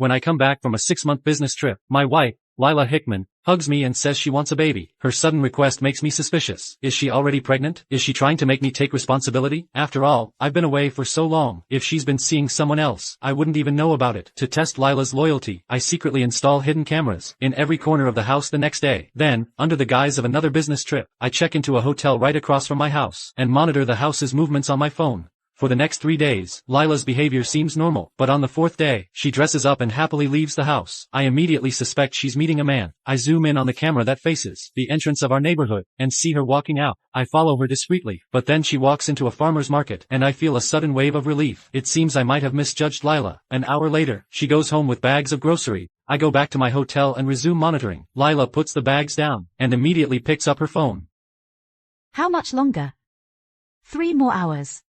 When I come back from a 6-month business trip, my wife, Lila Hickman, hugs me and says she wants a baby. Her sudden request makes me suspicious. Is she already pregnant? Is she trying to make me take responsibility? After all, I've been away for so long. If she's been seeing someone else, I wouldn't even know about it. To test Lila's loyalty, I secretly install hidden cameras in every corner of the house the next day. Then, under the guise of another business trip, I check into a hotel right across from my house and monitor the house's movements on my phone. For the next 3 days, Lila's behavior seems normal, but on the 4th day, she dresses up and happily leaves the house. I immediately suspect she's meeting a man. I zoom in on the camera that faces the entrance of our neighborhood and see her walking out. I follow her discreetly, but then she walks into a farmer's market and I feel a sudden wave of relief. It seems I might have misjudged Lila. An hour later, she goes home with bags of groceries. I go back to my hotel and resume monitoring. Lila puts the bags down and immediately picks up her phone. How much longer? 3 more hours.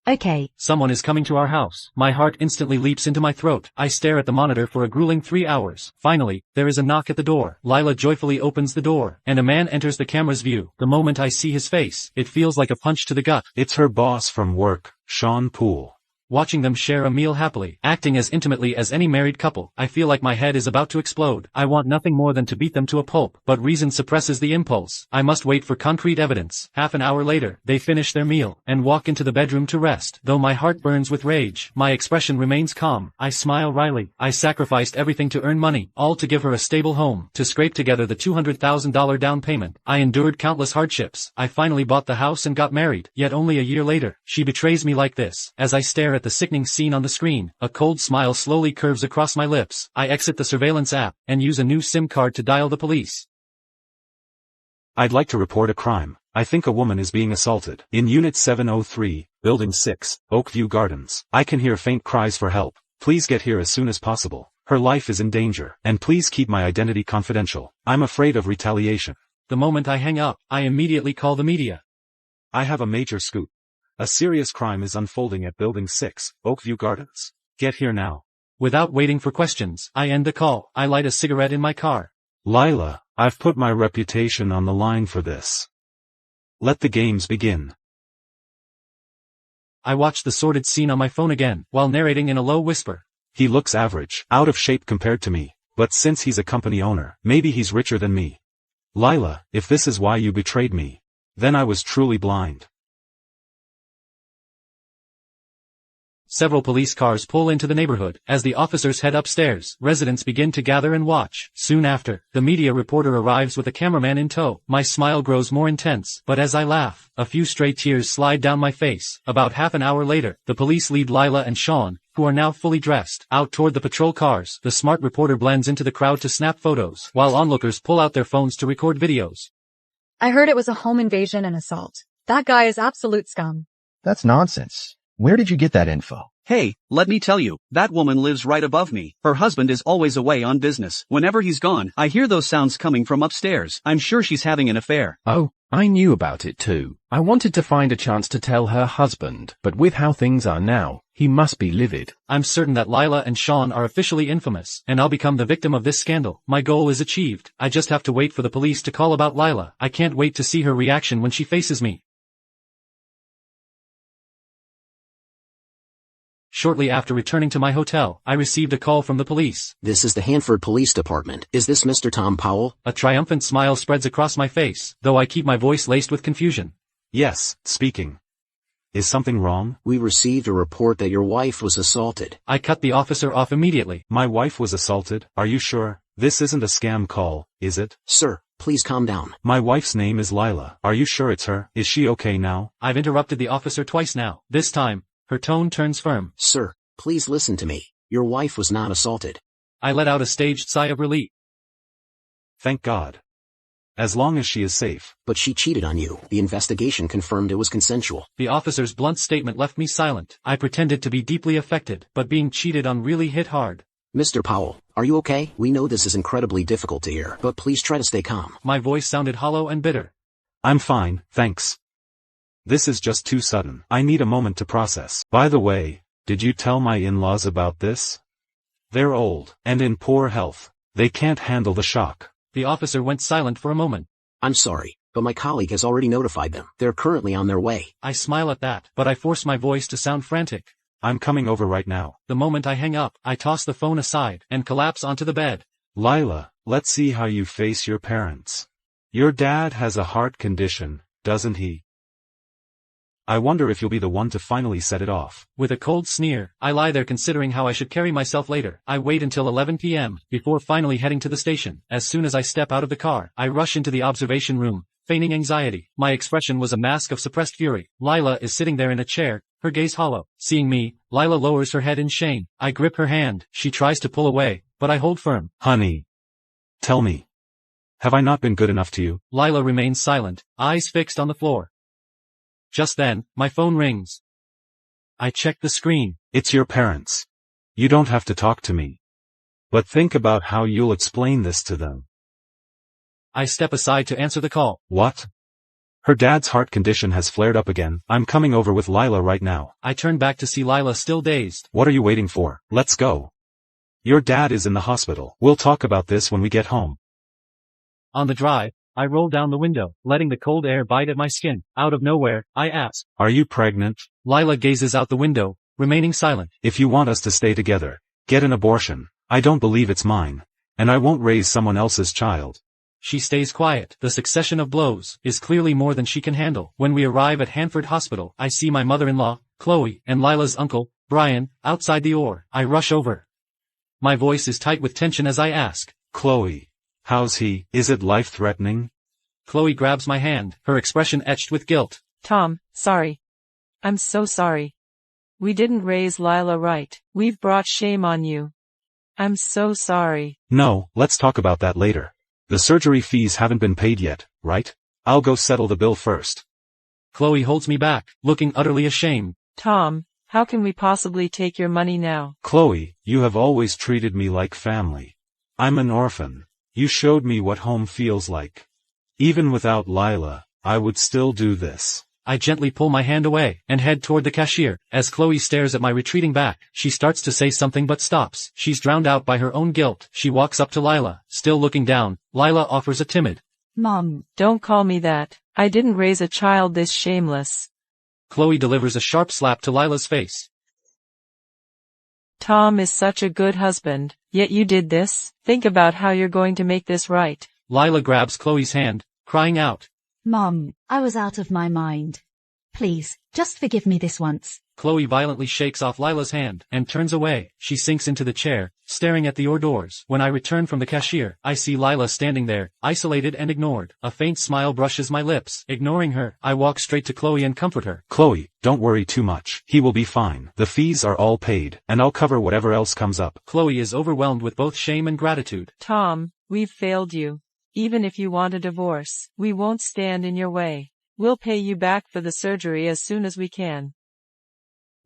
Okay. Someone is coming to our house. My heart instantly leaps into my throat. I stare at the monitor for a grueling 3 hours. Finally, there is a knock at the door. Lila joyfully opens the door, and a man enters the camera's view. The moment I see his face, it feels like a punch to the gut. It's her boss from work, Sean Poole. Watching them share a meal happily, acting as intimately as any married couple, I feel like my head is about to explode. I want nothing more than to beat them to a pulp, but reason suppresses the impulse. I must wait for concrete evidence. Half an hour later, they finish their meal and walk into the bedroom to rest. Though my heart burns with rage, my expression remains calm. I smile wryly. I sacrificed everything to earn money, all to give her a stable home, to scrape together the $200,000 down payment. I endured countless hardships. I finally bought the house and got married. Yet only a year later, she betrays me like this. As I stare at the sickening scene on the screen, a cold smile slowly curves across my lips. I exit the surveillance app and use a new SIM card to dial the police. I'd like to report a crime. I think a woman is being assaulted. In Unit 703, Building 6, Oakview Gardens. I can hear faint cries for help. Please get here as soon as possible. Her life is in danger. And please keep my identity confidential. I'm afraid of retaliation. The moment I hang up, I immediately call the media. I have a major scoop. A serious crime is unfolding at Building 6, Oakview Gardens. Get here now. Without waiting for questions, I end the call. I light a cigarette in my car. Lila, I've put my reputation on the line for this. Let the games begin. I watch the sordid scene on my phone again, while narrating in a low whisper. He looks average, out of shape compared to me, but since he's a company owner, maybe he's richer than me. Lila, if this is why you betrayed me, then I was truly blind. Several police cars pull into the neighborhood. As the officers head upstairs, residents begin to gather and watch. Soon after, the media reporter arrives with a cameraman in tow. My smile grows more intense, but as I laugh, a few stray tears slide down my face. About half an hour later, the police lead Lila and Sean, who are now fully dressed, out toward the patrol cars. The smart reporter blends into the crowd to snap photos, while onlookers pull out their phones to record videos. I heard it was a home invasion and assault. That guy is absolute scum. That's nonsense. Where did you get that info? Hey, let me tell you, that woman lives right above me. Her husband is always away on business. Whenever he's gone, I hear those sounds coming from upstairs. I'm sure she's having an affair. Oh, I knew about it too. I wanted to find a chance to tell her husband, but with how things are now, he must be livid. I'm certain that Lila and Sean are officially infamous, and I'll become the victim of this scandal. My goal is achieved. I just have to wait for the police to call about Lila. I can't wait to see her reaction when she faces me. Shortly after returning to my hotel, I received a call from the police. This is the Hanford Police Department. Is this Mr. Tom Powell? A triumphant smile spreads across my face, though I keep my voice laced with confusion. Yes, speaking. Is something wrong? We received a report that your wife was assaulted. I cut the officer off immediately. My wife was assaulted? Are you sure? This isn't a scam call, is it? Sir, please calm down. My wife's name is Lila. Are you sure it's her? Is she okay now? I've interrupted the officer twice now. This time, her tone turns firm. Sir, please listen to me. Your wife was not assaulted. I let out a staged sigh of relief. Thank God. As long as she is safe. But she cheated on you. The investigation confirmed it was consensual. The officer's blunt statement left me silent. I pretended to be deeply affected, but being cheated on really hit hard. Mr. Powell, are you okay? We know this is incredibly difficult to hear, but please try to stay calm. My voice sounded hollow and bitter. I'm fine, thanks. This is just too sudden. I need a moment to process. By the way, did you tell my in-laws about this? They're old, and in poor health. They can't handle the shock. The officer went silent for a moment. I'm sorry, but my colleague has already notified them. They're currently on their way. I smile at that, but I force my voice to sound frantic. I'm coming over right now. The moment I hang up, I toss the phone aside and collapse onto the bed. Lila, let's see how you face your parents. Your dad has a heart condition, doesn't he? I wonder if you'll be the one to finally set it off. With a cold sneer, I lie there considering how I should carry myself later. I wait until 11 p.m. before finally heading to the station. As soon as I step out of the car, I rush into the observation room, feigning anxiety. My expression was a mask of suppressed fury. Lila is sitting there in a chair, her gaze hollow. Seeing me, Lila lowers her head in shame. I grip her hand. She tries to pull away, but I hold firm. Honey. Tell me. Have I not been good enough to you? Lila remains silent, eyes fixed on the floor. Just then, my phone rings. I check the screen. It's your parents. You don't have to talk to me. But think about how you'll explain this to them. I step aside to answer the call. What? Her dad's heart condition has flared up again. I'm coming over with Lila right now. I turn back to see Lila still dazed. What are you waiting for? Let's go. Your dad is in the hospital. We'll talk about this when we get home. On the drive, I roll down the window, letting the cold air bite at my skin. Out of nowhere, I ask. Are you pregnant? Lila gazes out the window, remaining silent. If you want us to stay together, get an abortion. I don't believe it's mine. And I won't raise someone else's child. She stays quiet. The succession of blows is clearly more than she can handle. When we arrive at Hanford Hospital, I see my mother-in-law, Chloe, and Lila's uncle, Brian, outside the OR. I rush over. My voice is tight with tension as I ask. Chloe. How's he? Is it life-threatening? Chloe grabs my hand, her expression etched with guilt. Tom, sorry. I'm so sorry. We didn't raise Lila right. We've brought shame on you. I'm so sorry. No, let's talk about that later. The surgery fees haven't been paid yet, right? I'll go settle the bill first. Chloe holds me back, looking utterly ashamed. Tom, how can we possibly take your money now? Chloe, you have always treated me like family. I'm an orphan. You showed me what home feels like. Even without Lila, I would still do this. I gently pull my hand away and head toward the cashier. As Chloe stares at my retreating back, she starts to say something but stops. She's drowned out by her own guilt. She walks up to Lila, still looking down. Lila offers a timid, Mom. Don't call me that. I didn't raise a child this shameless. Chloe delivers a sharp slap to Lila's face. Tom is such a good husband, yet you did this? Think about how you're going to make this right. Lila grabs Chloe's hand, crying out. Mom, I was out of my mind. Please, just forgive me this once. Chloe violently shakes off Lila's hand and turns away. She sinks into the chair, staring at the OR doors. When I return from the cashier, I see Lila standing there, isolated and ignored. A faint smile brushes my lips. Ignoring her, I walk straight to Chloe and comfort her. Chloe, don't worry too much. He will be fine. The fees are all paid, and I'll cover whatever else comes up. Chloe is overwhelmed with both shame and gratitude. Tom, we've failed you. Even if you want a divorce, we won't stand in your way. We'll pay you back for the surgery as soon as we can.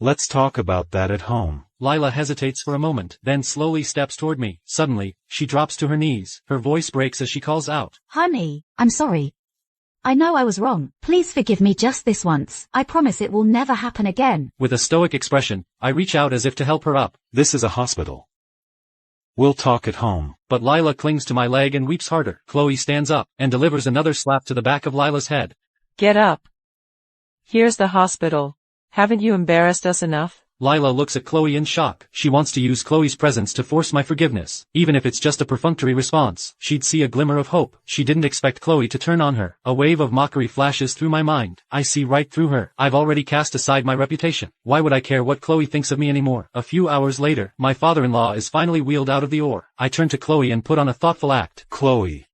Let's talk about that at home. Lila hesitates for a moment, then slowly steps toward me. Suddenly, she drops to her knees. Her voice breaks as she calls out. Honey, I'm sorry. I know I was wrong. Please forgive me just this once. I promise it will never happen again. With a stoic expression, I reach out as if to help her up. This is a hospital. We'll talk at home. But Lila clings to my leg and weeps harder. Chloe stands up and delivers another slap to the back of Lila's head. Get up. Here's the hospital. Haven't you embarrassed us enough? Lila looks at Chloe in shock. She wants to use Chloe's presence to force my forgiveness. Even if it's just a perfunctory response, she'd see a glimmer of hope. She didn't expect Chloe to turn on her. A wave of mockery flashes through my mind. I see right through her. I've already cast aside my reputation. Why would I care what Chloe thinks of me anymore? A few hours later, my father-in-law is finally wheeled out of the OR. I turn to Chloe and put on a thoughtful act. Chloe,